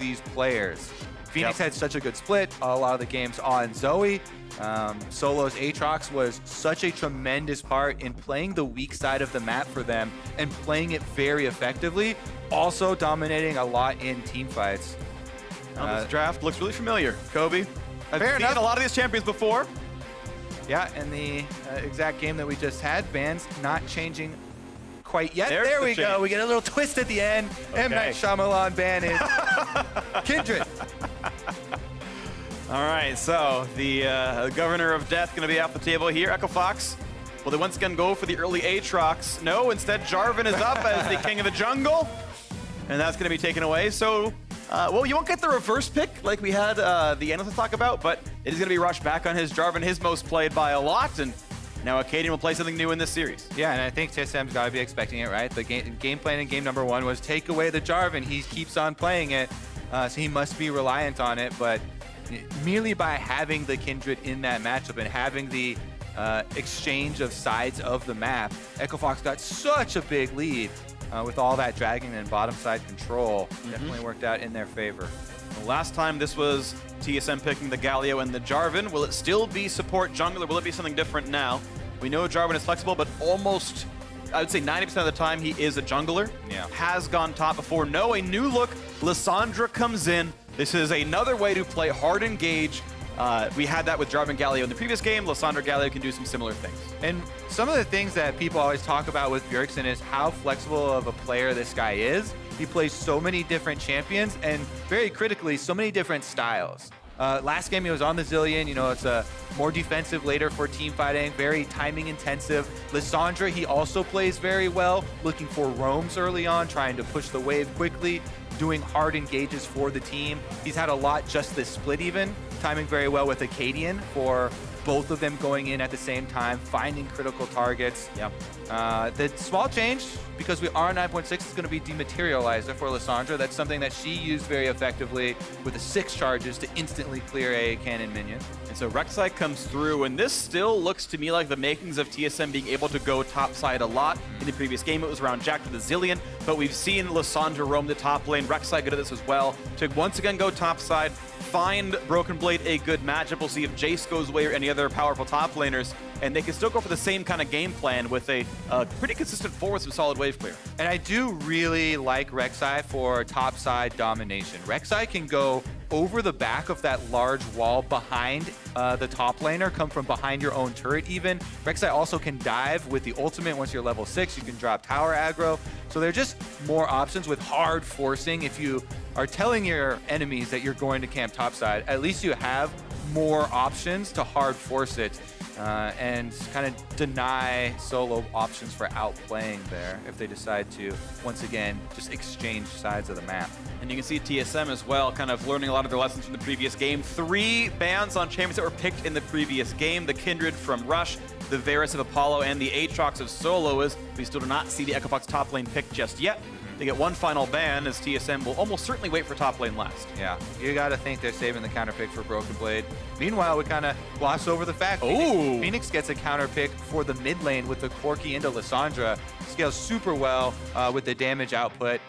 these players. Phoenix had such a good split, a lot of the games on Zoe. Solo's Aatrox was such a tremendous part in playing the weak side of the map for them and playing it very effectively, also dominating a lot in team fights. This draft looks really familiar. Kobe, I've seen a lot of these champions before. Yeah, and the exact game that we just had, bans not changing quite yet. There's there the we go. We get a little twist at the end. Okay. M. Night Shyamalan ban is Kindred. All right, so the Governor of Death going to be off the table here. Echo Fox, will they once again go for the early Aatrox? No, instead Jarvan is up as the king of the jungle, and that's going to be taken away. So, well, you won't get the reverse pick like we had the analysts talk about, but it is going to be rushed back on his Jarvan, his most played by a lot, and now Acadian will play something new in this series. Yeah, and I think TSM's got to be expecting it, right? The game plan in game number 1 was take away the Jarvan. He keeps on playing it, so he must be reliant on it, but merely by having the Kindred in that matchup and having the exchange of sides of the map, Echo Fox got such a big lead with all that dragging and bottom side control. Definitely worked out in their favor. The last time this was TSM picking the Galio and the Jarvan. Will it still be support jungle or will it be something different now? We know Jarvan is flexible, but almost, I would say 90% of the time he is a jungler. Yeah. Has gone top before. No, a new look. Lissandra comes in. This is another way to play hard engage. We had that with Jarvan Galio in the previous game. Lissandra Galio can do some similar things. And some of the things that people always talk about with Bjergsen is how flexible of a player this guy is. He plays so many different champions and, very critically, so many different styles. Last game he was on the Zillion, you know, it's a more defensive later for team fighting, very timing intensive. Lissandra, he also plays very well, looking for roams early on, trying to push the wave quickly, doing hard engages for the team. He's had a lot just this split even, timing very well with Acadian for both of them going in at the same time, finding critical targets. Yep. The small change, because we are 9.6, is going to be Dematerializer for Lissandra. That's something that she used very effectively with the 6 charges to instantly clear a cannon minion. And so Rek'Sai comes through, and this still looks to me like the makings of TSM being able to go top side a lot. In the previous game, it was around Jack to the Zillion, but we've seen Lissandra roam the top lane. Rek'Sai good at this as well, to once again go top side, find Broken Blade a good matchup. We'll see if Jace goes away or any other powerful top laners, and they can still go for the same kind of game plan with a pretty consistent forward, some solid wave clear. And I do really like Rek'Sai for topside domination. Rek'Sai can go over the back of that large wall behind the top laner, come from behind your own turret even. Rek'Sai also can dive with the ultimate. Once you're level 6, you can drop tower aggro. So there are just more options with hard forcing. If you are telling your enemies that you're going to camp topside, at least you have more options to hard force it. And kind of deny solo options for outplaying there if they decide to, once again, just exchange sides of the map. And you can see TSM as well, kind of learning a lot of their lessons from the previous game. 3 bans on champions that were picked in the previous game. The Kindred from Rush, the Varus of Apollo, and the Aatrox of Soloist. We still do not see the Echo Fox top lane picked just yet. They get one final ban, as TSM will almost certainly wait for top lane last. Yeah, you got to think they're saving the counter pick for Broken Blade. Meanwhile, we kind of gloss over the fact Phoenix gets a counter pick for the mid lane with the Corki into Lissandra. Scales super well with the damage output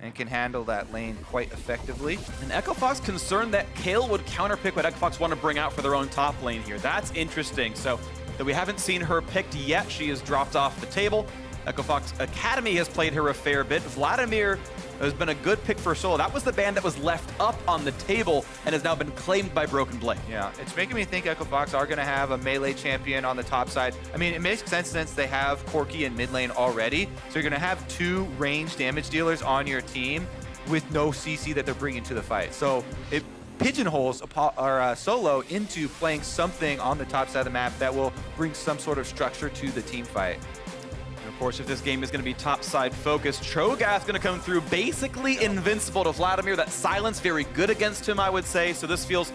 and can handle that lane quite effectively. And Echo Fox concerned that Kayle would counterpick what Echo Fox want to bring out for their own top lane here. That's interesting. So that we haven't seen her picked yet, she has dropped off the table. Echo Fox Academy has played her a fair bit. Vladimir has been a good pick for Solo. That was the ban that was left up on the table and has now been claimed by Broken Blade. Yeah, it's making me think Echo Fox are going to have a melee champion on the top side. I mean, it makes sense since they have Corki in mid lane already. So you're going to have 2 ranged damage dealers on your team with no CC that they're bringing to the fight. So it pigeonholes Solo into playing something on the top side of the map that will bring some sort of structure to the team fight. Of course, if this game is going to be top-side focused, Cho'Gath going to come through basically invincible to Vladimir. That silence very good against him, I would say. So this feels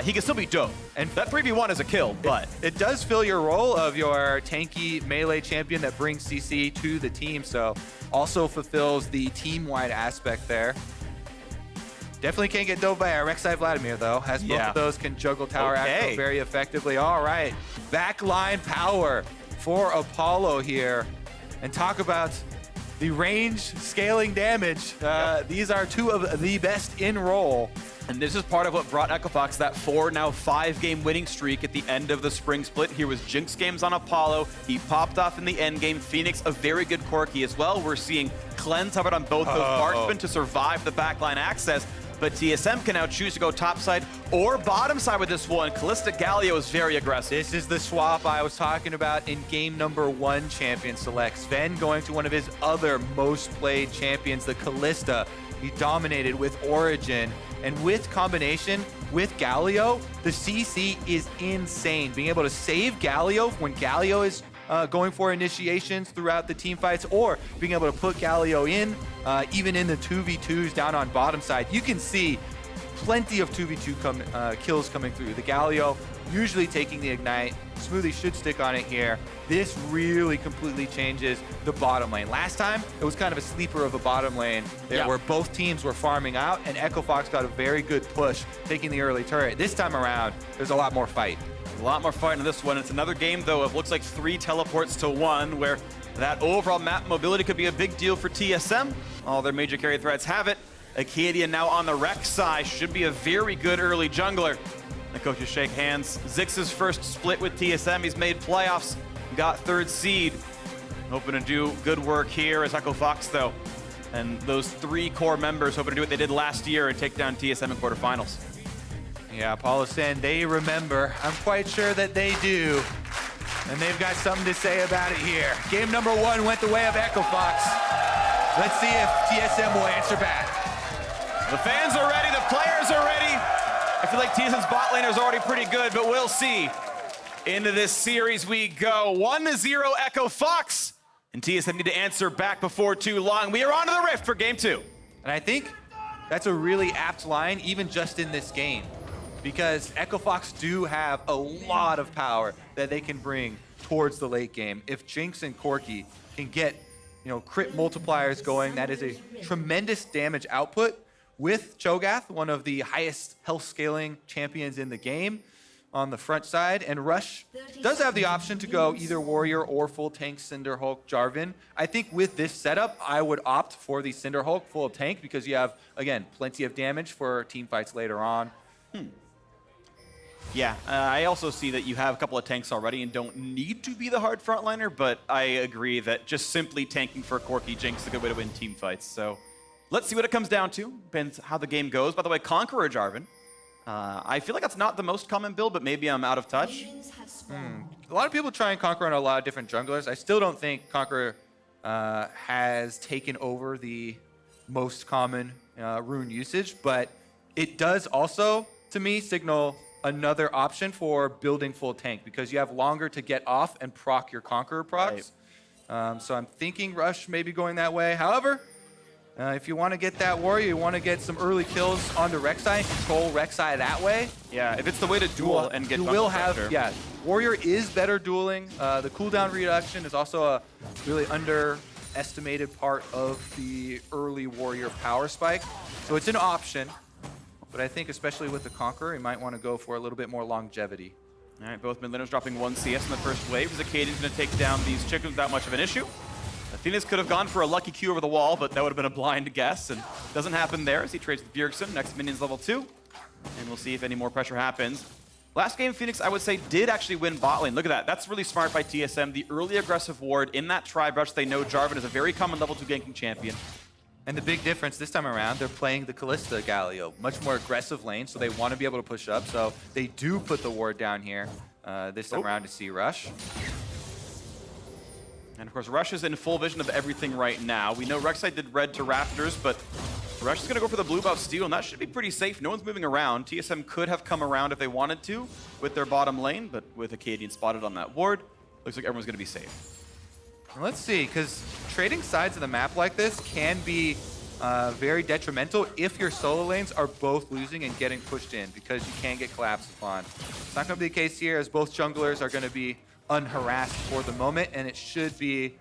he can still be dope. And that 3v1 is a kill, but it does fill your role of your tanky melee champion that brings CC to the team. So also fulfills the team-wide aspect there. Definitely can't get dove by a Rek'Sai Vladimir, though, as both of those can juggle tower aggro very effectively. All right, backline power for Apollo here. And talk about the range scaling damage. These are two of the best in role. And this is part of what brought EchoFox that 5-game winning streak at the end of the spring split. Here was Jinx games on Apollo. He popped off in the end game. Phoenix, a very good Corki as well. We're seeing Cleanse covered on both those marksmen to survive the backline access. But TSM can now choose to go topside or bottom side with this one. Callista Galio is very aggressive. This is the swap I was talking about in game number 1 champion select. Sven going to one of his other most played champions, the Callista. He dominated with Origin. And with combination with Galio, the CC is insane. Being able to save Galio when Galio is going for initiations throughout the team fights, or being able to put Galio in, even in the 2v2s down on bottom side. You can see plenty of 2v2 kills coming through. The Galio usually taking the Ignite. Smoothie should stick on it here. This really completely changes the bottom lane. Last time, it was kind of a sleeper of a bottom lane there where both teams were farming out, and EchoFox got a very good push, taking the early turret. This time around, there's a lot more fight. A lot more fight in this one. It's another game, though, of looks like 3 teleports to 1, where that overall map mobility could be a big deal for TSM. All their major carry threats have it. Acadia now on the Rex side. Should be a very good early jungler. The coaches shake hands. Zix's first split with TSM. He's made playoffs, got 3rd seed. Hoping to do good work here as EchoFox, though. And those 3 core members hoping to do what they did last year and take down TSM in quarterfinals. Yeah, Apollo Sen, they remember. I'm quite sure that they do. And they've got something to say about it here. Game number 1 went the way of EchoFox. Let's see if TSM will answer back. The fans are ready, the players are ready. I feel like TSM's bot laner is already pretty good, but we'll see. Into this series we go. 1-0 EchoFox. And TSM need to answer back before too long. We are on to the Rift for game 2. And I think that's a really apt line, even just in this game. Because EchoFox do have a lot of power that they can bring towards the late game. If Jinx and Corki can get, crit multipliers going, that is a tremendous damage output. With Cho'Gath, one of the highest health scaling champions in the game on the front side. And Rush does have the option to go either Warrior or full tank Cinderhulk Jarvan. I think with this setup, I would opt for the Cinderhulk full tank because you have, again, plenty of damage for team fights later on. Yeah, I also see that you have a couple of tanks already and don't need to be the hard frontliner, but I agree that just simply tanking for Corki Jinx is a good way to win team fights. So let's see what it comes down to. Depends how the game goes. By the way, Conqueror Jarvan. I feel like that's not the most common build, but maybe I'm out of touch. A lot of people try and Conqueror on a lot of different junglers. I still don't think Conqueror has taken over the most common rune usage, but it does also, to me, signal another option for building full tank because you have longer to get off and proc your Conqueror procs. Right. So I'm thinking Rush may be going that way. However, if you want to get that Warrior, you want to get some early kills onto Rek'Sai and control Rek'Sai that way. Yeah, if it's the way to duel and get you will have, Warrior is better dueling. The cooldown reduction is also a really underestimated part of the early Warrior power spike. So it's an option. But I think especially with the Conqueror, you might want to go for a little bit more longevity. All right, both mid laners dropping 1 CS in the first wave. Acadian's going to take down these chickens without much of an issue. Phoenix could have gone for a lucky Q over the wall, but that would have been a blind guess, and doesn't happen there as he trades with Bjergsen. Next minion's level 2, and we'll see if any more pressure happens. Last game, Phoenix, I would say, did actually win bot lane. Look at that. That's really smart by TSM. The early aggressive ward in that tri-brush. They know Jarvan is a very common level 2 ganking champion. And the big difference this time around, they're playing the Callista Galio, much more aggressive lane, so they want to be able to push up. So they do put the ward down here this time around to see Rush. And of course, Rush is in full vision of everything right now. We know Rek'Sai did red to Raptors, but Rush is going to go for the blue buff steal, and that should be pretty safe. No one's moving around. TSM could have come around if they wanted to with their bottom lane, but with Acadian spotted on that ward, looks like everyone's going to be safe. Let's see, because trading sides of the map like this can be very detrimental if your solo lanes are both losing and getting pushed in, because you can get collapsed upon. It's not going to be the case here, as both junglers are going to be unharassed for the moment, and it should be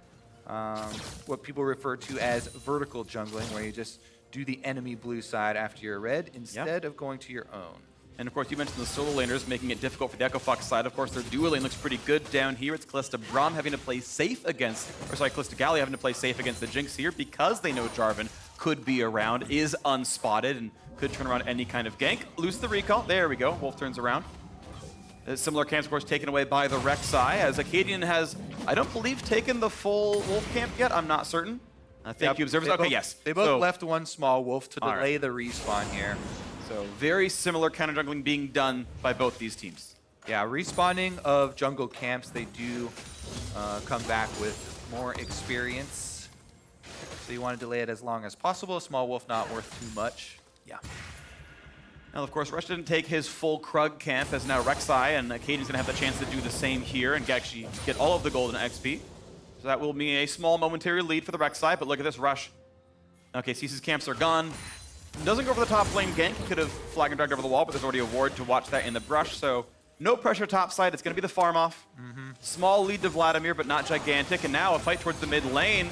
what people refer to as vertical jungling, where you just do the enemy blue side after your red instead of going to your own. And of course, you mentioned the solo laners making it difficult for the Echo Fox side. Of course, their duo lane looks pretty good down here. It's Kalista Braum having to play safe against, or sorry, Kalista Gallia having to play safe against the Jinx here because they know Jarvan could be around, is unspotted, and could turn around any kind of gank. Lose the recall. There we go. Wolf turns around. Similar camps, of course, taken away by the Rek'Sai, as Acadian has, I don't believe, taken the full Wolf camp yet. I'm not certain. Thank you, observers. Okay, yes. They both left one small Wolf to delay the respawn here. So very similar counter jungling being done by both these teams. Yeah, respawning of jungle camps, they do come back with more experience. So you want to delay it as long as possible. A small Wolf not worth too much. Yeah. Now, of course, Rush didn't take his full Krug camp, as now Rek'Sai, and Acadian's going to have the chance to do the same here and actually get all of the golden XP. So that will be a small momentary lead for the Rek'Sai, but look at this Rush. Okay, Cease's camps are gone. Doesn't go for the top lane gank. Could have flag and dragged over the wall, but there's already a ward to watch that in the brush, so no pressure top side. It's going to be the farm off. Small lead to Vladimir, but not gigantic. And now a fight towards the mid lane.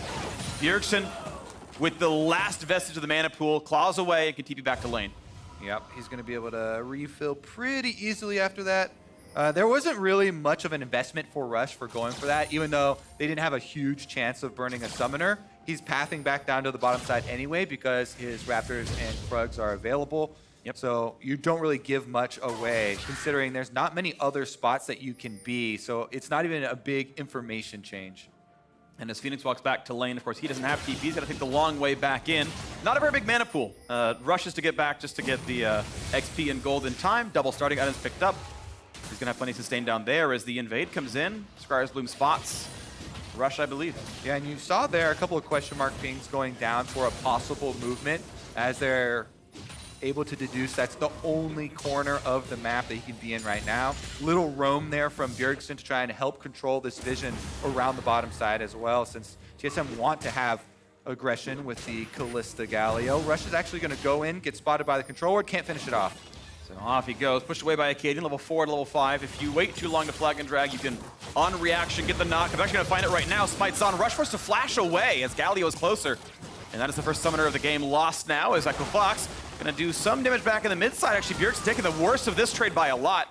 Bjergsen, with the last vestige of the mana pool, claws away and can TP back to lane. Yep, he's going to be able to refill pretty easily after that. There wasn't really much of an investment for Rush for going for that, even though they didn't have a huge chance of burning a summoner. He's pathing back down to the bottom side anyway because his Raptors and Krugs are available. Yep. So you don't really give much away, considering there's not many other spots that you can be. So it's not even a big information change. And as Phoenix walks back to lane, of course, he doesn't have TP. He's got to take the long way back in. Not a very big mana pool. Rushes to get back just to get the XP and gold in time. Double starting items picked up. He's going to have plenty of sustain down there as the invade comes in. Scar's Bloom spots Rush, I believe. Yeah, and you saw there a couple of question mark pings going down for a possible movement as they're able to deduce that's the only corner of the map that he can be in right now. Little roam there from Bjergsen to try and help control this vision around the bottom side as well, since TSM want to have aggression with the Kalista Galio. Rush is actually going to go in, get spotted by the control ward, can't finish it off. So off he goes, pushed away by Acadian, level 4 to level 5. If you wait too long to flag and drag, you can, on reaction, get the knock. I'm actually going to find it right now. Smite's on. Rush forced to flash away as Galio is closer. And that is the first summoner of the game lost now as Echo Fox going to do some damage back in the mid side. Actually, Bjergsen taking the worst of this trade by a lot.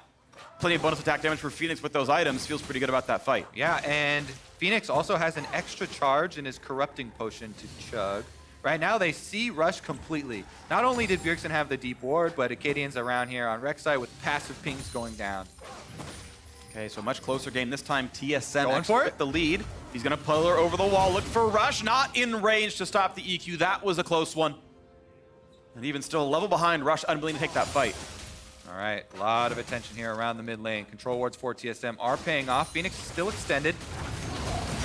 Plenty of bonus attack damage for Phoenix with those items. Feels pretty good about that fight. Yeah, and Phoenix also has an extra charge in his corrupting potion to chug. Right now, they see Rush completely. Not only did Bjergsen have the deep ward, but Acadian's around here on Rek'Sai with passive pings going down. Okay, so a much closer game. This time, TSM going for it with the lead. He's going to pull her over the wall. Look for Rush. Not in range to stop the EQ. That was a close one. And even still a level behind, Rush unwilling to take that fight. All right, a lot of attention here around the mid lane. Control wards for TSM are paying off. Phoenix is still extended.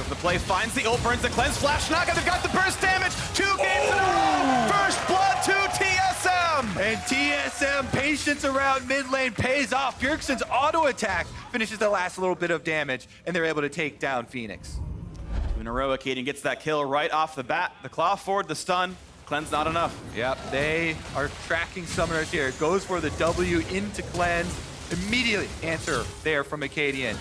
Over the play, finds the ult, burns the cleanse, flash knock, and they've got the burst damage. 2 games in a row. First blood to TSM. And TSM patience around mid lane pays off. Bjergsen's auto attack finishes the last little bit of damage, and they're able to take down Phoenix. 2 in a row, Acadian gets that kill right off the bat. The claw forward, the stun. Cleanse not enough. Yep, they are tracking summoners here. Goes for the W into cleanse. Immediately answer there from Acadian.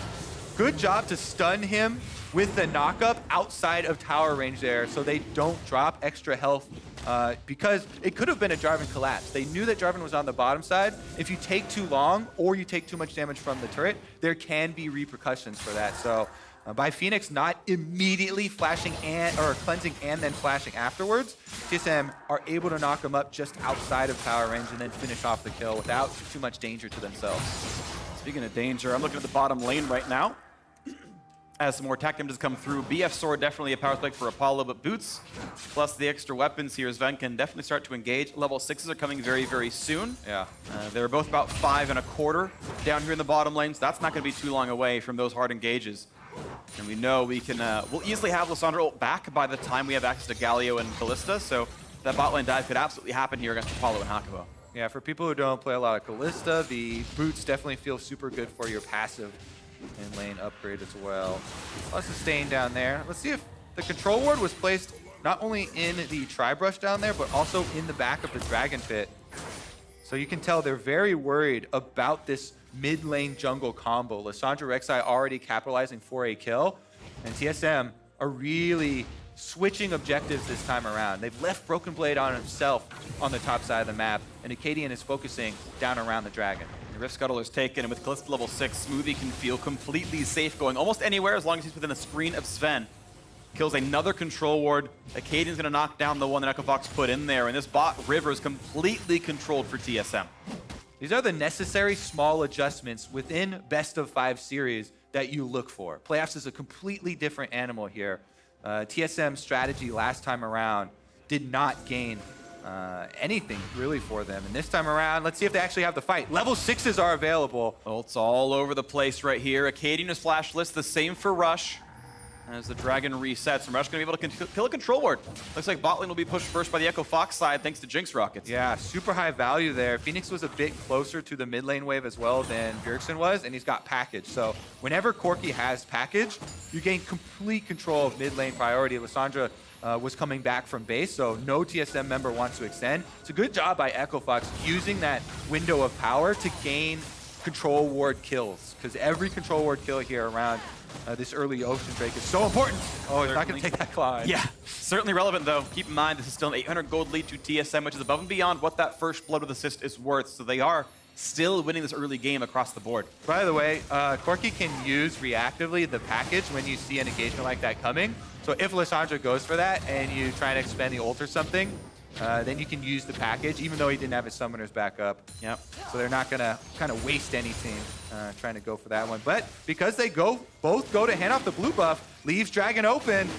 Good job to stun him with the knockup outside of tower range there so they don't drop extra health because it could have been a Jarvan collapse. They knew that Jarvan was on the bottom side. If you take too long or you take too much damage from the turret, there can be repercussions for that. So by Phoenix not immediately flashing or cleansing and then flashing afterwards, TSM are able to knock them up just outside of tower range and then finish off the kill without too much danger to themselves. Speaking of danger, I'm looking at the bottom lane right now. As some more attack damages come through, BF Sword definitely a power spike for Apollo, but Boots, plus the extra weapons here, Sven can definitely start to engage. Level 6s are coming very, very soon. Yeah. They're both about 5.25 down here in the bottom lane, so that's not going to be too long away from those hard engages. And we know we can, we'll easily have Lissandra ult back by the time we have access to Galio and Kalista, so that bot lane dive could absolutely happen here against Apollo and Hakuba. Yeah, for people who don't play a lot of Kalista, the Boots definitely feel super good for your passive and lane upgrade as well. Lots of sustain down there. Let's see if the control ward was placed not only in the tri-brush down there, but also in the back of the dragon pit. So you can tell they're very worried about this mid lane jungle combo. Lissandra Rek'Sai already capitalizing for a kill, and TSM are really switching objectives this time around. They've left Broken Blade on himself on the top side of the map, and Acadian is focusing down around the Dragon. The Rift Scuttle is taken, and with Kalista level 6, Smoothie can feel completely safe going almost anywhere as long as he's within a screen of Sven. Kills another control ward. Acadian's gonna knock down the one that EchoFox put in there, and this bot river is completely controlled for TSM. These are the necessary small adjustments within best of 5 series that you look for. Playoffs is a completely different animal here. TSM's strategy last time around did not gain anything really for them. And this time around, let's see if they actually have the fight. Level 6s are available. Ults all over the place right here. Acadian is flashless, the same for Rush. As the Dragon resets, and Rush going to be able to kill a control ward. Looks like bot lane will be pushed first by the EchoFox side thanks to Jinx Rockets. Yeah, super high value there. Phoenix was a bit closer to the mid lane wave as well than Bjergsen was, and he's got package. So whenever Corki has package, you gain complete control of mid lane priority. Lissandra was coming back from base, so no TSM member wants to extend. It's a good job by EchoFox using that window of power to gain control ward kills, because every control ward kill here around this early Ocean Drake is so important. Oh, he's not going to take that Clyde. Yeah, certainly relevant though. Keep in mind, this is still an 800 gold lead to TSM, which is above and beyond what that first blood with assist is worth. So they are still winning this early game across the board. By the way, Corki can use reactively the package when you see an engagement like that coming. So if Lissandra goes for that and you try to expend the ult or something, then you can use the package, even though he didn't have his summoners back up. Yep. So they're not going to kind of waste anything trying to go for that one. But because they both go to hand off the blue buff, leaves Dragon open.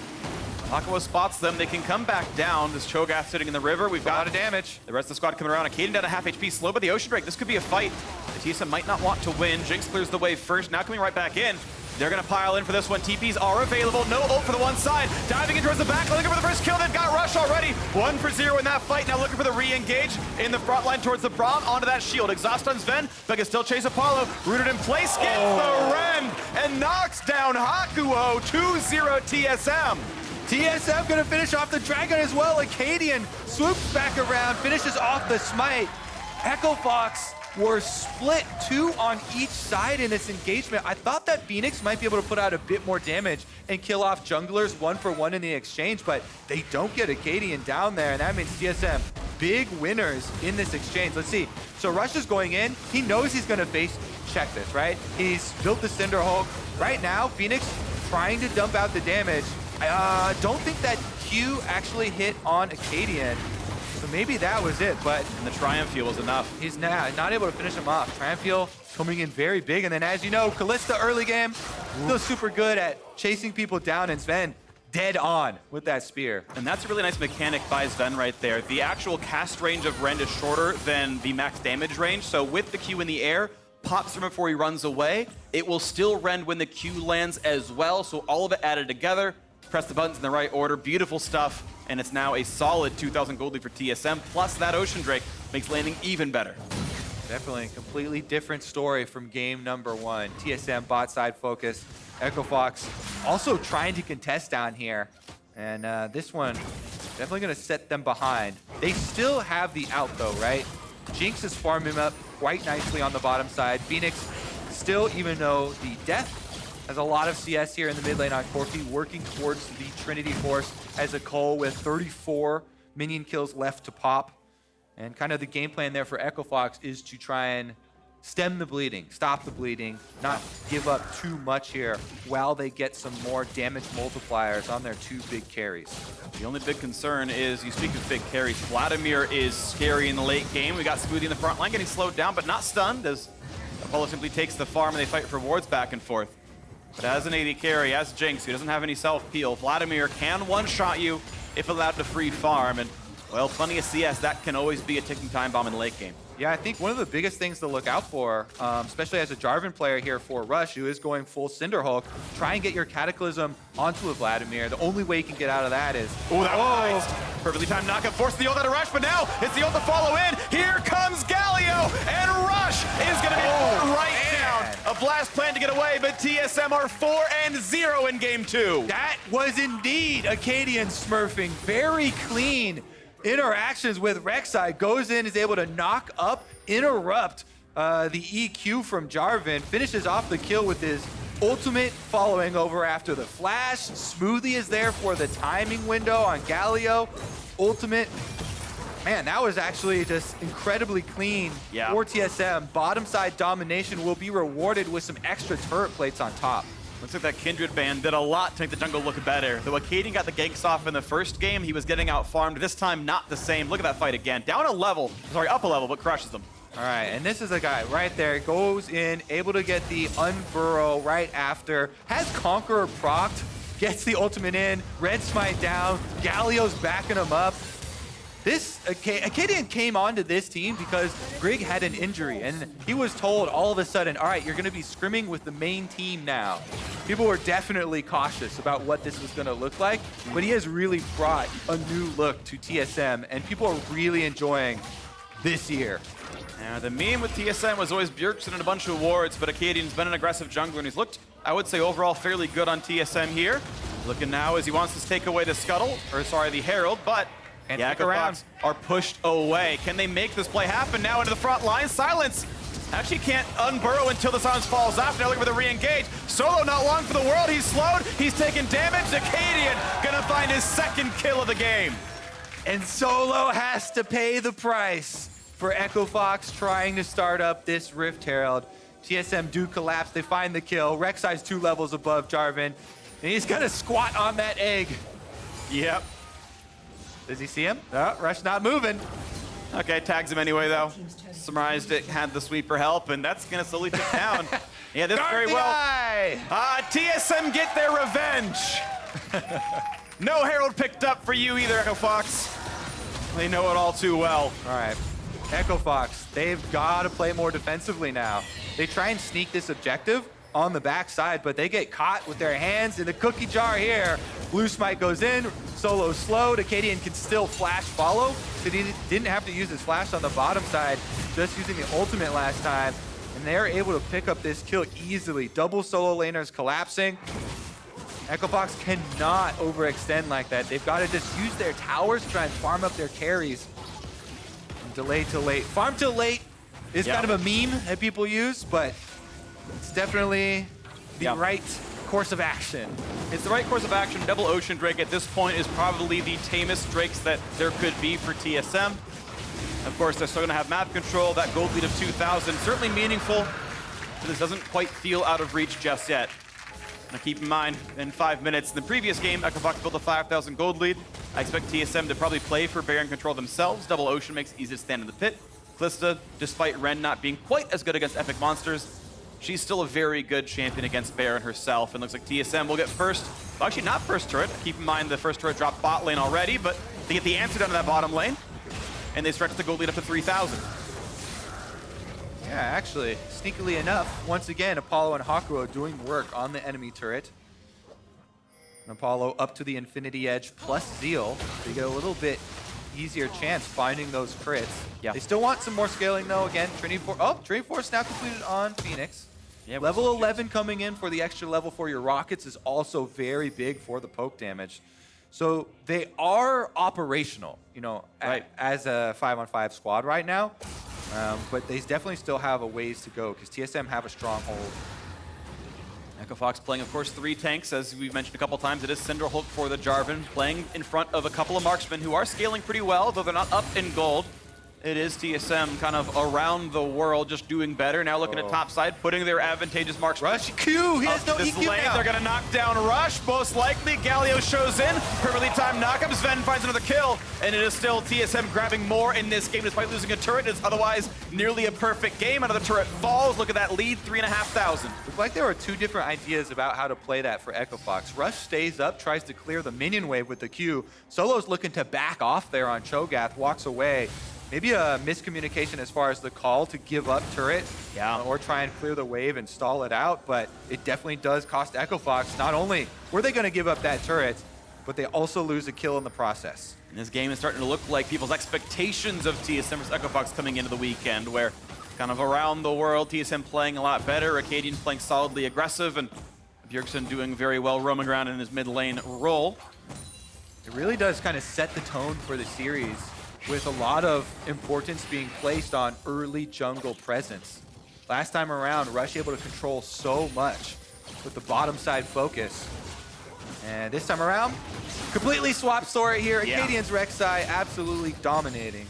Aqua spots them. They can come back down. This Cho'Gath sitting in the river. We've got a lot of damage. The rest of the squad coming around. Acadian down to half HP, slow by the Ocean Drake. This could be a fight. The TSM might not want to win. Jinx clears the way first. Now coming right back in. They're going to pile in for this one. TPs are available. No ult for the one side. Diving in towards the back, looking for the first kill. They've got Rush already. 1 for 0 in that fight. Now looking for the re-engage in the front line towards the Braum. Onto that shield. Exhaust on Sven, but can still chase Apollo. Rooted in place. Gets the rend and knocks down Hakuho. 2-0 TSM. TSM going to finish off the Dragon as well. Acadian swoops back around, finishes off the smite. EchoFox were split 2 on each side in this engagement. I thought that Phoenix might be able to put out a bit more damage and kill off junglers 1 for 1 in the exchange, but they don't get Acadian down there, and that means TSM big winners in this exchange. Let's see. So Rush is going in. He knows he's going to face check this, right? He's built the Cinderhulk. Right now, Phoenix trying to dump out the damage. I don't think that Q actually hit on Acadian. So maybe that was it, but and the Triumph Fuel was enough. He's not able to finish him off. Triumph Fuel coming in very big, and then as you know, Kalista early game, still super good at chasing people down, and Sven dead on with that spear. And that's a really nice mechanic by Sven right there. The actual cast range of Rend is shorter than the max damage range, so with the Q in the air, pops him before he runs away, it will still Rend when the Q lands as well, so all of it added together. Press the buttons in the right order, beautiful stuff, and it's now a solid 2,000 gold lead for TSM, plus that Ocean Drake makes landing even better. Definitely a completely different story from game number 1. TSM bot side focus, EchoFox also trying to contest down here, and this one definitely going to set them behind. They still have the out though, right? Jinx is farming up quite nicely on the bottom side. Phoenix still, even though the death has a lot of CS here in the mid lane on Corki, working towards the Trinity Force as a Cole with 34 minion kills left to pop. And kind of the game plan there for EchoFox is to try and stem the bleeding, stop the bleeding, not give up too much here while they get some more damage multipliers on their 2 big carries. The only big concern is, you speak of big carries, Vladimir is scary in the late game. We got Smoothie in the front line getting slowed down, but not stunned as Apollo simply takes the farm and they fight for wards back and forth. But as an AD carry, as Jinx, who doesn't have any self-peel, Vladimir can one-shot you if allowed to free farm. And, well, plenty of CS, that can always be a ticking time bomb in the late game. Yeah, I think one of the biggest things to look out for, especially as a Jarvan player here for Rush, who is going full Cinderhulk, try and get your Cataclysm onto a Vladimir. The only way you can get out of that is... Oh, that was nice. Perfectly timed knockup, forced the ult out of Rush, but now it's the ult to follow in. Here comes Galio, and Rush is going to be right down. A blast plan to get away, but TSM are 4-0 in game 2. That was indeed Acadian smurfing. Very clean interactions with Rek'Sai. Goes in, is able to knock up, interrupt the EQ from Jarvan, finishes off the kill with his Ultimate following over after the flash. Smoothie is there for the timing window on Galio. Ultimate, man, that was actually just incredibly clean for TSM. Bottom side domination will be rewarded with some extra turret plates on top. Looks like that Kindred ban did a lot to make the jungle look better. Though Acadian got the ganks off in the first game, he was getting out farmed. This time, not the same. Look at that fight again. Down a level, sorry, up a level, but crushes them. All right, and this is a guy right there, goes in, able to get the unburrow right after, has Conqueror procced, gets the ultimate in, red smite down, Galio's backing him up. This Acadian came onto this team because Grig had an injury, and he was told all of a sudden, all right, you're gonna be scrimming with the main team now. People were definitely cautious about what this was gonna look like, but he has really brought a new look to TSM, and people are really enjoying this year. Yeah, the meme with TSM was always Bjergsen and a bunch of wards, but Acadian's been an aggressive jungler, and he's looked, I would say, overall fairly good on TSM here. Looking now as he wants to take away the Scuttle, or sorry, the Herald, but and Echo are pushed away. Can they make this play happen now into the front line? Silence actually can't unburrow until the Silence falls off. Now looking for the re-engage. Solo not long for the world. He's slowed. He's taking damage. Acadian gonna find his second kill of the game. And Solo has to pay the price for Echo Fox trying to start up this Rift Herald. TSM do collapse. They find the kill. Rek'Sai's 2 levels above Jarvan. And he's gonna squat on that egg. Yep. Does he see him? Oh, Rush not moving. Okay, tags him anyway, though. Summarized it, had the sweeper help, and that's going to slowly tick down. Yeah, this very well. TSM get their revenge. No Herald picked up for you either, Echo Fox. They know it all too well. All right, Echo Fox, they've got to play more defensively now. They try and sneak this objective on the backside, but they get caught with their hands in the cookie jar here. Blue Smite goes in, Solo slowed. Acadian can still flash follow, so he didn't have to use his flash on the bottom side, just using the ultimate last time. And they're able to pick up this kill easily. Double solo laners collapsing. Echo Fox cannot overextend like that. They've got to just use their towers to try and farm up their carries. And delay to late. Farm till late is kind of a meme that people use, but it's definitely the right course of action. It's the right course of action. Double Ocean Drake at this point is probably the tamest Drakes that there could be for TSM. Of course, they're still going to have map control. That gold lead of 2,000, certainly meaningful, but this doesn't quite feel out of reach just yet. Now keep in mind, in 5 minutes, in the previous game, Echo Fox built a 5,000 gold lead. I expect TSM to probably play for Baron control themselves. Double Ocean makes it easy to stand in the pit. Kalista, despite Ren not being quite as good against epic monsters, she's still a very good champion against Baron herself, and looks like TSM will get first. Well, actually, not first turret. Keep in mind the first turret dropped bot lane already, but they get the answer down to that bottom lane, and they stretch the gold lead up to 3,000. Yeah, actually, sneakily enough, once again, Apollo and Hakuo doing work on the enemy turret. And Apollo up to the Infinity Edge plus Zeal. They get a little bit easier chance finding those crits. Yeah. They still want some more scaling though. Again, Trinity Force now completed on Phoenix. Yeah, level 11 coming in for the extra level for your rockets is also very big for the poke damage. So they are operational, you know, as a 5-on-5 squad right now. But they definitely still have a ways to go because TSM have a stronghold. Echo Fox playing, of course, 3 tanks, as we've mentioned a couple times. It is Cinderhulk for the Jarvan, playing in front of a couple of marksmen who are scaling pretty well, though they're not up in gold. It is TSM kind of around the world, just doing better. Now looking at top side, putting their advantageous marksmen. Rush Q, he has no this EQ lane. now. They're gonna knock down Rush, most likely. Galio shows in, perfectly timed knockup. Sven finds another kill, and it is still TSM grabbing more in this game despite losing a turret. It's otherwise nearly a perfect game. Another turret falls. Look at that lead, 3,500. Looks like there were 2 different ideas about how to play that for Echo Fox. Rush stays up, tries to clear the minion wave with the Q. Solo's looking to back off there on Cho'Gath, walks away. Maybe a miscommunication as far as the call to give up turret, or try and clear the wave and stall it out, but it definitely does cost Echo Fox. Not only were they going to give up that turret, but they also lose a kill in the process. And this game is starting to look like people's expectations of TSM versus Echo Fox coming into the weekend, where kind of around the world, TSM playing a lot better, Acadian playing solidly aggressive, and Bjergsen doing very well roaming around in his mid lane role. It really does kind of set the tone for the series, with a lot of importance being placed on early jungle presence. Last time around, Rush able to control so much with the bottom side focus. And this time around, completely swapped story here. Acadian's Rek'Sai absolutely dominating.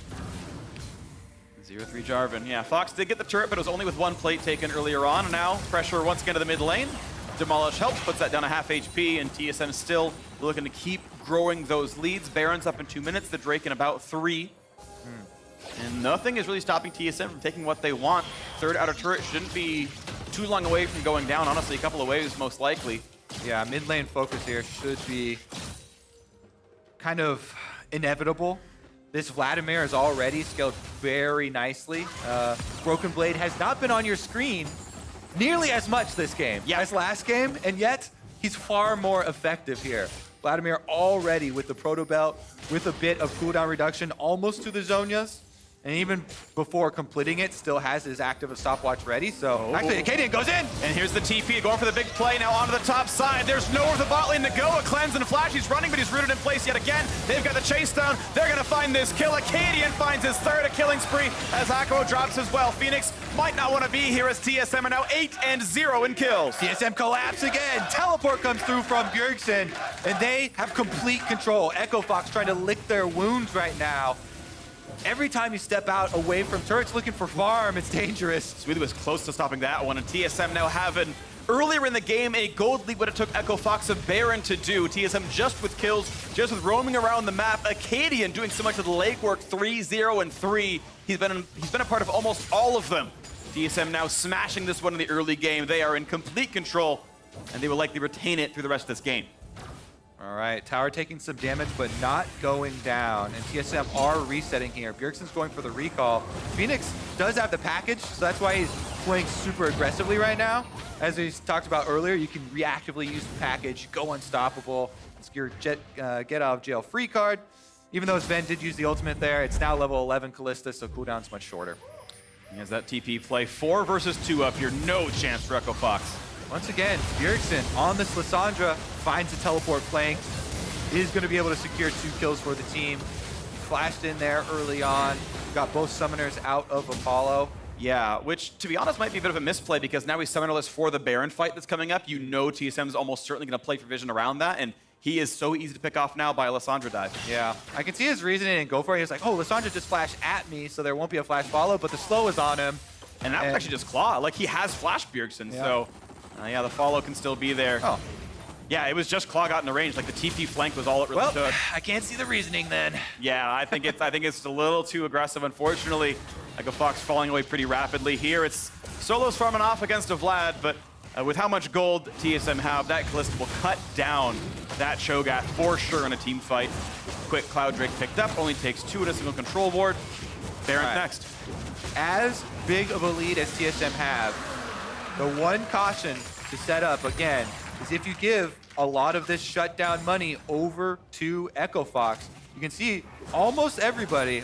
0-3 Jarvan. Yeah, Fox did get the turret, but it was only with one plate taken earlier on. And now pressure once again to the mid lane. Demolish helps, puts that down to half HP, and TSM still looking to keep growing those leads. Baron's up in 2 minutes, the Drake in about 3. And nothing is really stopping TSM from taking what they want. Third outer turret shouldn't be too long away from going down. Honestly, a couple of waves most likely. Yeah, mid lane focus here should be kind of inevitable. This Vladimir is already scaled very nicely. Broken Blade has not been on your screen nearly as much this game as last game, and yet he's far more effective here. Vladimir already with the Proto Belt, with a bit of cooldown reduction, almost to the Zhonya's. And even before completing it, still has his active stopwatch ready. So actually, Acadian goes in. And here's the TP going for the big play now onto the top side. There's nowhere for the bot lane to go. A cleanse and a flash. He's running, but he's rooted in place yet again. They've got the chase down. They're going to find this kill. Acadian finds his third a killing spree as Akko drops as well. Phoenix might not want to be here as TSM are now 8-0 in kills. TSM collapse again. Teleport comes through from Bjergsen, and they have complete control. Echo Fox trying to lick their wounds right now. Every time you step out away from turrets looking for farm, it's dangerous. Sweetie was close to stopping that one, and TSM now having, earlier in the game, a gold lead what it took Echo Fox of Baron to do. TSM just with kills, just with roaming around the map. Acadian doing so much of the legwork, 3-0-3. He's been a part of almost all of them. TSM now smashing this one in the early game. They are in complete control, and they will likely retain it through the rest of this game. All right, tower taking some damage, but not going down. And TSM are resetting here. Bjergsen's going for the recall. Phoenix does have the package, so that's why he's playing super aggressively right now. As we talked about earlier, you can reactively use the package, go unstoppable. It's your get out of jail free card. Even though Sven did use the ultimate there, it's now level 11 Callista, so cooldown's much shorter. He has that TP play. 4 versus 2 up here. No chance for Echo Fox. Once again, Bjergsen on this Lissandra finds a teleport flank. Is going to be able to secure 2 kills for the team. Flashed in there early on. Got both summoners out of Apollo. Yeah, which, to be honest, might be a bit of a misplay because now he's summonerless for the Baron fight that's coming up. You know TSM is almost certainly going to play for vision around that, and he is so easy to pick off now by a Lissandra dive. Yeah, I can see his reasoning and go for it. He's like, oh, Lissandra just flashed at me, so there won't be a flash follow, but the slow is on him. And that was actually just Claw. Like, he has Flash Bjergsen, so yeah, the follow can still be there. Oh. Yeah, it was just Claw got in the range. Like, the TP flank was all it really took. I can't see the reasoning then. Yeah, I think it's a little too aggressive, unfortunately. Echo Fox falling away pretty rapidly here. It's Solo's farming off against a Vlad, but with how much gold TSM have, that Callista will cut down that Cho'Gath for sure in a team fight. Quick Cloud Drake picked up, only takes 2 in a single control ward. Baron's next. As big of a lead as TSM have, the one caution to set up, again, is if you give a lot of this shutdown money over to Echo Fox, you can see almost everybody,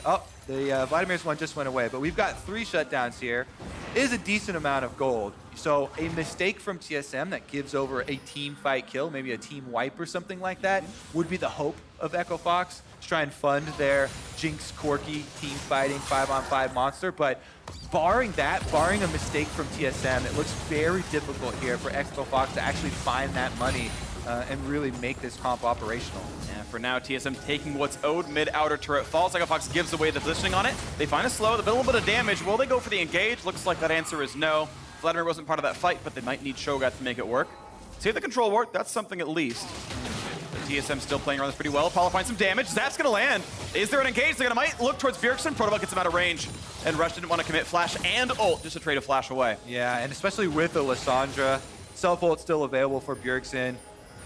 the Vladimir's one just went away, but we've got 3 shutdowns here, is a decent amount of gold. So a mistake from TSM that gives over a team fight kill, maybe a team wipe or something like that, would be the hope of Echo Fox to try and fund their Jinx Corki team fighting 5-on-5 monster. But barring that, barring a mistake from TSM, it looks very difficult here for Echo Fox to actually find that money and really make this comp operational. Yeah, for now, TSM taking what's owed. Mid-outer turret falls. Echo Fox gives away the positioning on it. They find a slow, a little bit of damage. Will they go for the engage? Looks like that answer is no. Vladimir wasn't part of that fight, but they might need Cho'Gath to make it work. Save the control ward. That's something at least. The TSM still playing around this pretty well. Apollo finds some damage. Zap's going to land. Is there an engage? They're going to might look towards Bjergsen. Protobot gets him out of range. And Rush didn't want to commit flash and ult just to trade a flash away. Yeah, and especially with the Lissandra, self-ult still available for Bjergsen.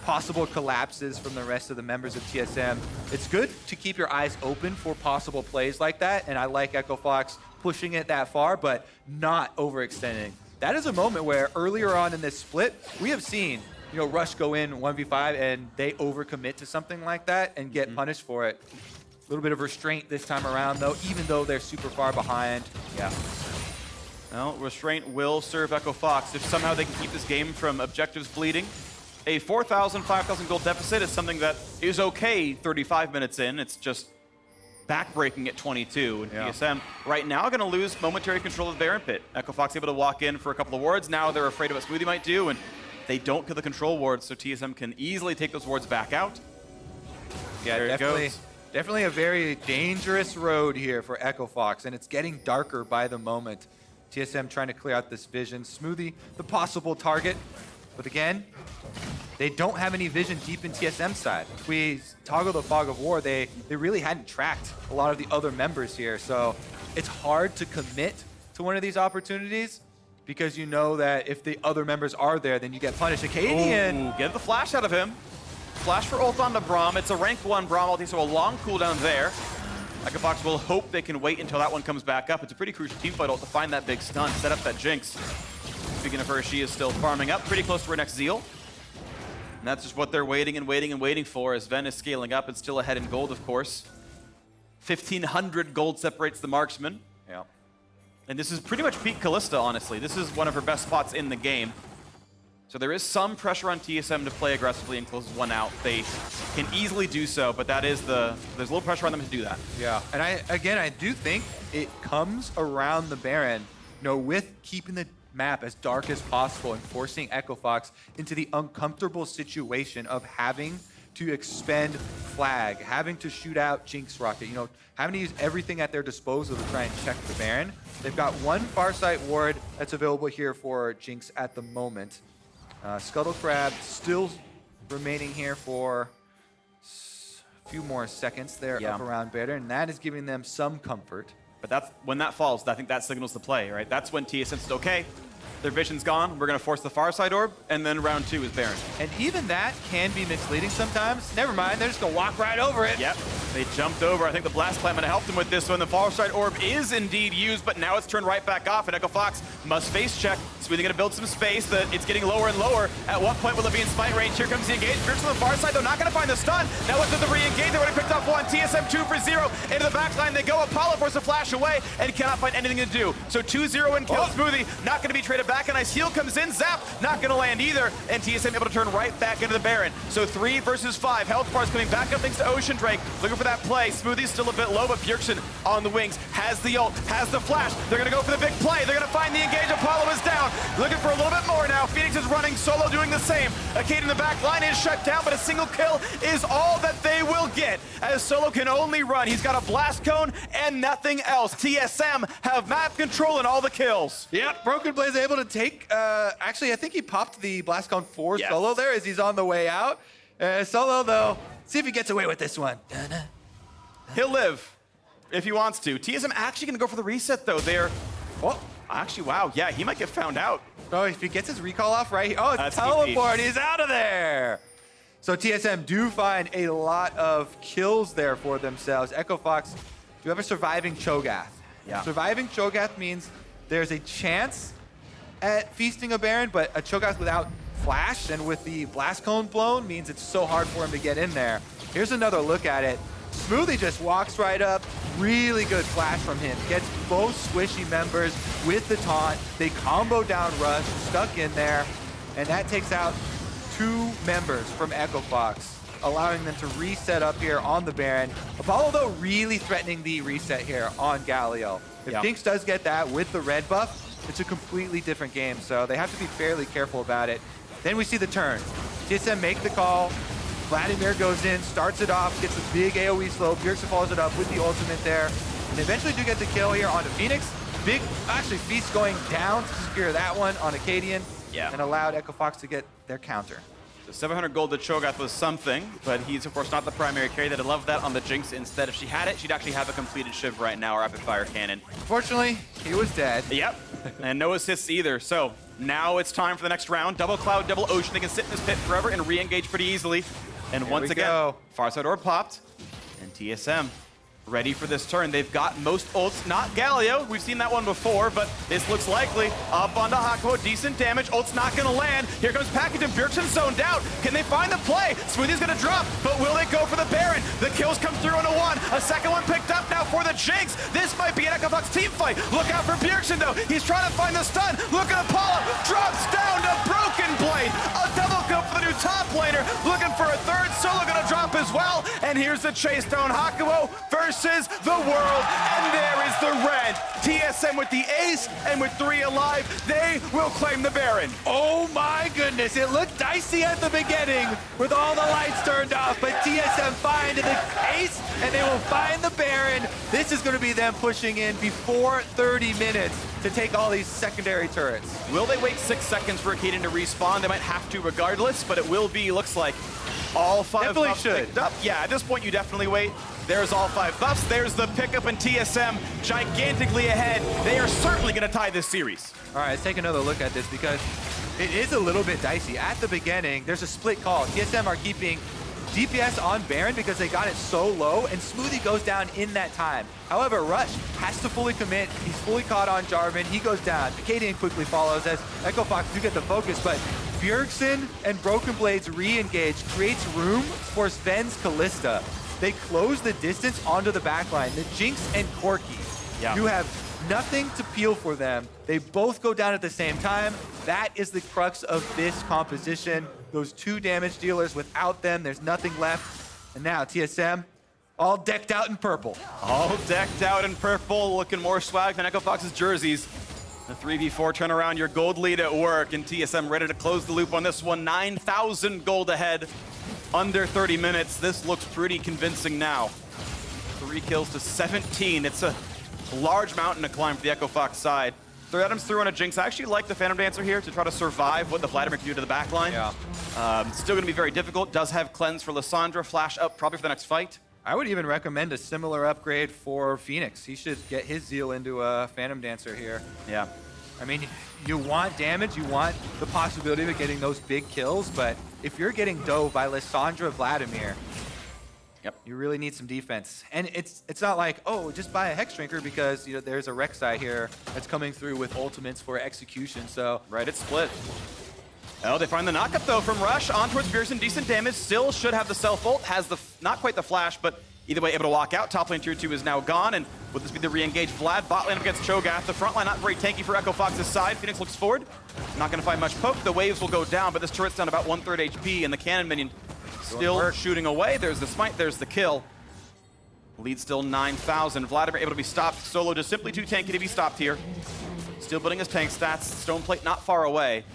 Possible collapses from the rest of the members of TSM. It's good to keep your eyes open for possible plays like that, and I like Echo Fox pushing it that far, but not overextending. That is a moment where earlier on in this split, we have seen, you know, Rush go in 1v5 and they overcommit to something like that and get punished for it. A little bit of restraint this time around though, even though they're super far behind. Yeah. Well, restraint will serve Echo Fox if somehow they can keep this game from objectives bleeding. A 4,000, 5,000 gold deficit is something that is okay 35 minutes in. It's just backbreaking at 22. And TSM right now going to lose momentary control of the Baron Pit. Echo Fox able to walk in for a couple of wards. Now they're afraid of what Smoothie might do. And They don't kill the control wards, so TSM can easily take those wards back out. Yeah, There definitely a very dangerous road here for Echo Fox, and it's getting darker by the moment. TSM trying to clear out this vision. Smoothie, the possible target, but again, they don't have any vision deep in TSM side. If we toggle the Fog of War, they really hadn't tracked a lot of the other members here, so it's hard to commit to one of these opportunities because you know that if the other members are there, then you get punished. Acadian! Ooh, get the flash out of him. Flash for ult onto Braum. It's a rank 1 Braum ulti, so a long cooldown there. Echo Fox will hope they can wait until that one comes back up. It's a pretty crucial teamfight ult to find that big stun, set up that Jinx. Speaking of her, she is still farming up, pretty close to her next Zeal. And that's just what they're waiting and waiting and waiting for as Ven is scaling up and still ahead in gold, of course. 1,500 gold separates the marksman. Yeah. And this is pretty much peak Callista, honestly. This is one of her best spots in the game. So there is some pressure on TSM to play aggressively and close one out. They can easily do so, but that is there's a little pressure on them to do that. Yeah, and I do think it comes around the Baron, with keeping the map as dark as possible and forcing Echo Fox into the uncomfortable situation of having to expend Flag, having to shoot out Jinx Rocket, having to use everything at their disposal to try and check the Baron. They've got one Farsight ward that's available here for Jinx at the moment. Scuttle Crab still remaining here for a few more seconds there up around Baron, and that is giving them some comfort. But when that falls, I think that signals the play, right? That's when TSM said, okay, their vision's gone, we're going to force the far side orb, and then round 2 is Baron. And even that can be misleading sometimes. Never mind, they're just going to walk right over it. Yep, they jumped over. I think the Blast Plant might have helped them with this one. The far side orb is indeed used, but now it's turned right back off, and Echo Fox must face check. Smoothie going to build some space. It's getting lower and lower. At what point will it be in smite range? Here comes the engage. Fierce on the far side, though, not going to find the stun. Now look at the re-engage. They already picked up one. TSM 2 for 0. Into the backline they go. Apollo forces a flash away and cannot find anything to do. So 2-0 and kill. Smoothie not going to be traded back. A nice heal comes in. Zap not going to land either. And TSM able to turn right back into the Baron. So 3 versus 5. Health bars coming back up thanks to Ocean Drake. Looking for that play. Smoothie's still a bit low, but Bjergsen on the wings. Has the ult. Has the flash. They're going to go for the big play. They're going to find the engage. Apollo is down. Looking for a little bit more now. Phoenix is running solo, doing the same. Acade in the back line is shut down, but a single kill is all that they will get, as Solo can only run. He's got a blast cone and nothing else. TSM have map control and all the kills. Yep, Broken Blaze able to take, actually, I think he popped the blast cone for Solo there as he's on the way out. Solo, though, see if he gets away with this one. He'll live if he wants to. TSM actually going to go for the reset, though. Actually, wow. Yeah, he might get found out. Oh, if he gets his recall off right here. Oh, it's teleport. He's out of there. So TSM do find a lot of kills there for themselves. Echo Fox do have a surviving Cho'Gath. Yeah. Surviving Cho'Gath means there's a chance at feasting a Baron, but a Cho'Gath without flash and with the blast cone blown means it's so hard for him to get in there. Here's another look at it. Smoothie just walks right up. Really good flash from him. Gets both squishy members with the taunt. They combo down Rush, stuck in there, and that takes out 2 members from Echo Fox, allowing them to reset up here on the Baron. Apollo, though, really threatening the reset here on Galio. If Jinx does get that with the red buff, it's a completely different game, so they have to be fairly careful about it. Then we see the turn. TSM make the call. Vladimir goes in, starts it off, gets a big AoE slow. Bjergsen follows it up with the ultimate there. And they eventually do get the kill here onto Phoenix. Actually, Feast going down to secure that one on Acadian. And allowed Echo Fox to get their counter. So 700 gold to Cho'Gath was something, but he's, of course, not the primary carry. They'd have loved that on the Jinx instead. If she had it, she'd actually have a completed Shiv right now, or Rapid Fire Cannon. Unfortunately, he was dead. Yep, and no assists either. So now it's time for the next round. Double Cloud, double Ocean. They can sit in this pit forever and re-engage pretty easily. And once again, Farside Orb popped, and TSM ready for this turn. They've got most ults, not Galio. We've seen that one before, but this looks likely. Up onto Hakuho, decent damage. Ult's not gonna land. Here comes Package and Bjergsen zoned out. Can they find the play? Smoothie's gonna drop, but will they go for the Baron? The kills come through on a 1. A second one picked up now for the Jinx. This might be an Echo Fox team fight. Look out for Bjergsen, though. He's trying to find the stun. Look at Apollo. Drops down to Broken Blade. A double kill for the new top laner. Looking for a third. Solo gonna drop as well, and here's the chase down. Hakuo versus the world, and there is the rent. TSM with the ace, and with 3 alive, they will claim the Baron. Oh my goodness, it looked dicey at the beginning with all the lights turned off, but TSM find the ace, and they will find the Baron. This is going to be them pushing in before 30 minutes to take all these secondary turrets. Will they wait 6 seconds for Akaden to respawn? They might have to regardless, but it will be, looks like, all 5 Definitely buffs should. picked up. Yeah, at this point you definitely wait. There's all 5 buffs. There's the pickup, and TSM gigantically ahead. They are certainly going to tie this series. All right, let's take another look at this because it is a little bit dicey. At the beginning, there's a split call. TSM are keeping DPS on Baron because they got it so low, and Smoothie goes down in that time. However, Rush has to fully commit. He's fully caught on Jarvan. He goes down. Akaden quickly follows as Echo Fox do get the focus, but Bjergsen and Broken Blades re-engage, creates room for Sven's Kalista. They close the distance onto the backline. The Jinx and Corki, you have nothing to peel for them. They both go down at the same time. That is the crux of this composition. Those 2 damage dealers, without them, there's nothing left. And now TSM, all decked out in purple. All decked out in purple, looking more swag than Echo Fox's jerseys. The 3v4 turnaround, your gold lead at work, and TSM ready to close the loop on this one. 9,000 gold ahead, under 30 minutes. This looks pretty convincing now. 3 kills to 17. It's a large mountain to climb for the Echo Fox side. 3 items through on a Jinx. I actually like the Phantom Dancer here to try to survive what the Vladimir can do to the backline. Still going to be very difficult. Does have Cleanse for Lissandra. Flash up probably for the next fight. I would even recommend a similar upgrade for Phoenix. He should get his Zeal into a Phantom Dancer here. Yeah. I mean, you want damage, you want the possibility of getting those big kills, but if you're getting dove by Lissandra Vladimir, you really need some defense. And it's not like, oh, just buy a Hex Drinker because there's a Rek'Sai here that's coming through with ultimates for execution. So it's split. Oh, they find the knockup though from Rush on towards Bjergsen. Decent damage. Still should have the self ult. Has the not quite the flash, but either way able to walk out. Top lane tier 2 is now gone, and would this be the re-engage Vlad? Bot lane up against Cho'Gath. The front line not very tanky for Echo Fox's side. Phoenix looks forward. Not going to find much poke. The waves will go down, but this turret's down about 1/3 HP, and the cannon minion still shooting away. There's the smite. There's the kill. Lead still 9,000. Vladimir able to be stopped. Solo just simply too tanky to be stopped here. Still building his tank stats. Stone plate not far away.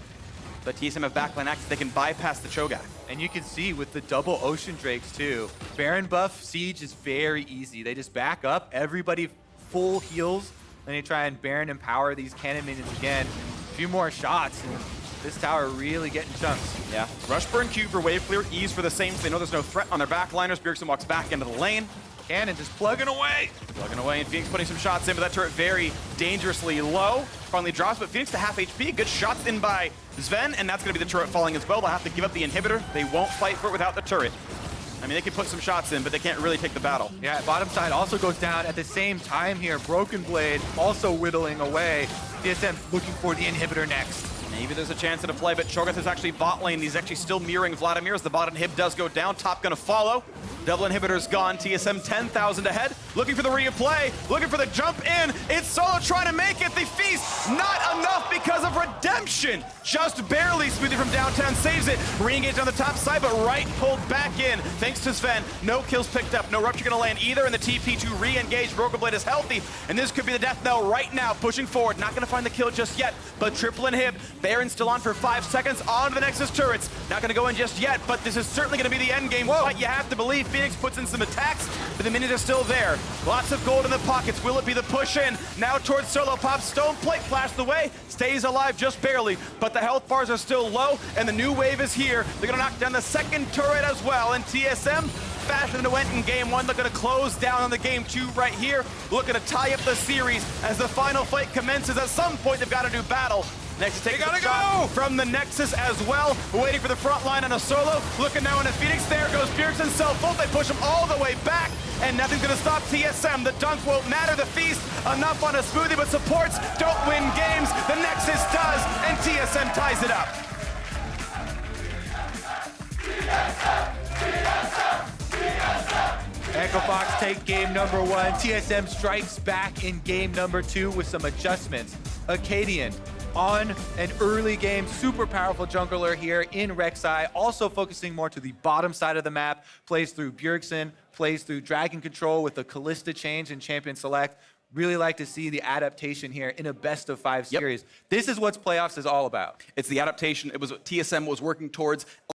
But TSM have backline access. They can bypass the Cho'Gath. And you can see with the double Ocean Drakes too, Baron buff Siege is very easy. They just back up, everybody full heals, and they try and Baron empower these cannon minions again. A few more shots, and this tower really getting chunks. Yeah. Rush burn Q for wave clear, ease for the Saints. They know there's no threat on their backliners. Bjergsen walks back into the lane. Cannon just plugging away. Plugging away, and Phoenix putting some shots in, but that turret very dangerously low. Finally drops, but Phoenix to half HP. Good shots in by Sven, and that's going to be the turret falling as well. They'll have to give up the inhibitor. They won't fight for it without the turret. I mean, they can put some shots in, but they can't really take the battle. Yeah, bottom side also goes down at the same time here. Broken Blade also whittling away. TSM looking for the inhibitor next. Maybe there's a chance at a play, but Cho'Gath is actually bot lane. He's actually still mirroring Vladimir as the bot inhib does go down. Top gonna follow. Double inhibitor's gone. TSM 10,000 ahead. Looking for the replay. Looking for the jump in. It's Solo trying to make it. The feast not enough because of redemption. Just barely. Smoothie from downtown saves it. Re-engaged on the top side, but right pulled back in. Thanks to Sven. No kills picked up. No rupture gonna land either. And the TP to re-engage. Broken Blade is healthy. And this could be the death knell right now. Pushing forward. Not gonna find the kill just yet, but triple inhib. Baron still on for 5 seconds. On to the Nexus turrets. Not gonna go in just yet, but this is certainly gonna be the end game fight. You have to believe. Phoenix puts in some attacks, but the minions are still there. Lots of gold in the pockets. Will it be the push in? Now towards Solo Pop. Stone plate flashed away. Stays alive just barely, but the health bars are still low, and the new wave is here. They're gonna knock down the second turret as well, and TSM faster than it went in game 1. They're gonna close down on the game 2 right here. Looking to tie up the series as the final fight commences. At some point, they've got to do battle. Nexus takes a shot from the Nexus as well. Waiting for the front line on a Solo. Looking now on a Phoenix. There goes Bjergsen self-ult. They push him all the way back, and nothing's going to stop TSM. The dunk won't matter. The feast enough on a Smoothie, but supports don't win games. The Nexus does, and TSM ties it up. Echo Fox take game number 1. TSM strikes back in game number 2 with some adjustments. Akaden on an early game, super powerful jungler here in Rek'Sai, also focusing more to the bottom side of the map, plays through Bjergsen, plays through Dragon Control with the Callista change and Champion Select. Really like to see the adaptation here in a best-of-5 series. This is what playoffs is all about. It's the adaptation. It was what TSM was working towards.